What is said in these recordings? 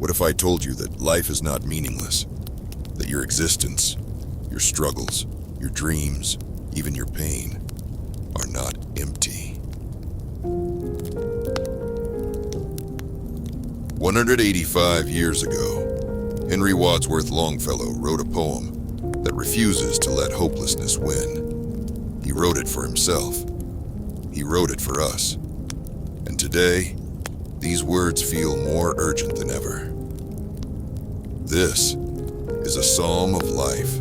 What if I told you that life is not meaningless? That your existence, your struggles, your dreams, even your pain, are not empty. 185 years ago, Henry Wadsworth Longfellow wrote a poem that refuses to let hopelessness win. He wrote it for himself. He wrote it for us. And today, these words feel more urgent than ever. This is a psalm of life,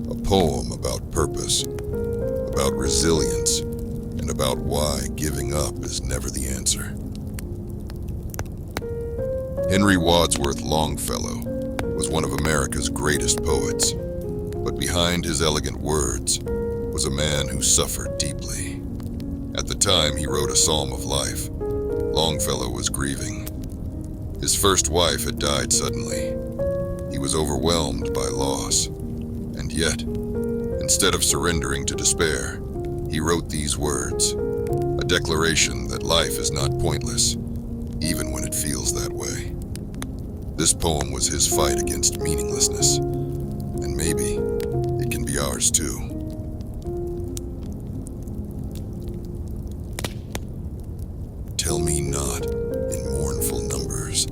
a poem about purpose, about resilience, and about why giving up is never the answer. Henry Wadsworth Longfellow was one of America's greatest poets, but behind his elegant words was a man who suffered deeply. At the time he wrote a psalm of life, Longfellow was grieving. His first wife had died suddenly. He was overwhelmed by loss. And yet, instead of surrendering to despair, he wrote these words, a declaration that life is not pointless, even when it feels that way. This poem was his fight against meaninglessness, and maybe it can be ours too. Tell me not in mournful numbers,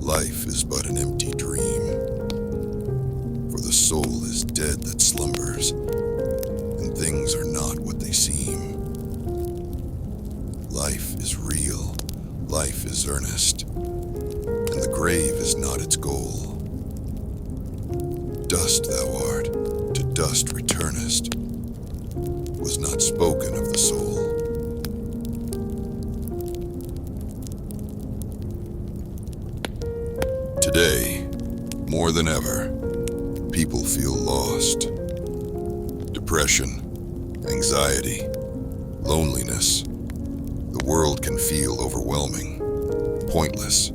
life is but an empty dream. For the soul is dead that slumbers, and things are not what they seem. Life is real, life is earnest, and the grave is not its goal. Dust thou art, to dust returnest, was not spoken of the soul. Today, more than ever, people feel lost. Depression, anxiety, loneliness. The world can feel overwhelming, pointless,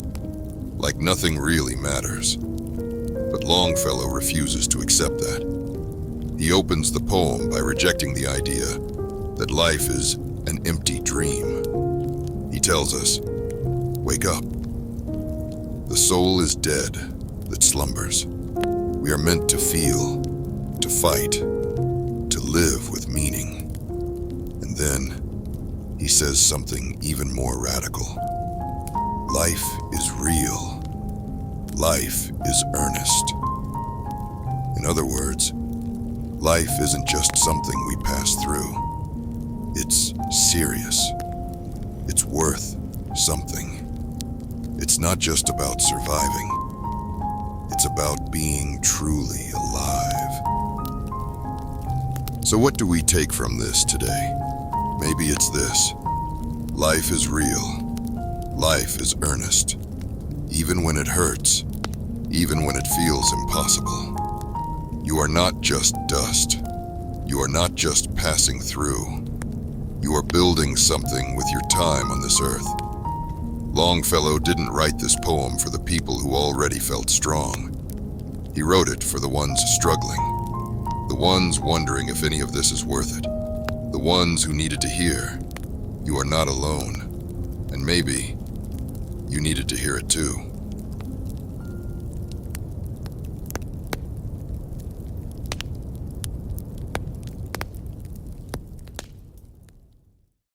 like nothing really matters. But Longfellow refuses to accept that. He opens the poem by rejecting the idea that life is an empty dream. He tells us, wake up. The soul is dead that slumbers. We are meant to feel, to fight, to live with meaning. And then he says something even more radical. Life is real. Life is earnest. In other words, life isn't just something we pass through. It's serious. It's worth something. It's not just about surviving. It's about being truly alive. So what do we take from this today? Maybe it's this. Life is real. Life is earnest. Even when it hurts. Even when it feels impossible. You are not just dust. You are not just passing through. You are building something with your time on this earth. Longfellow didn't write this poem for the people who already felt strong. He wrote it for the ones struggling, the ones wondering if any of this is worth it, the ones who needed to hear, you are not alone, and maybe you needed to hear it too.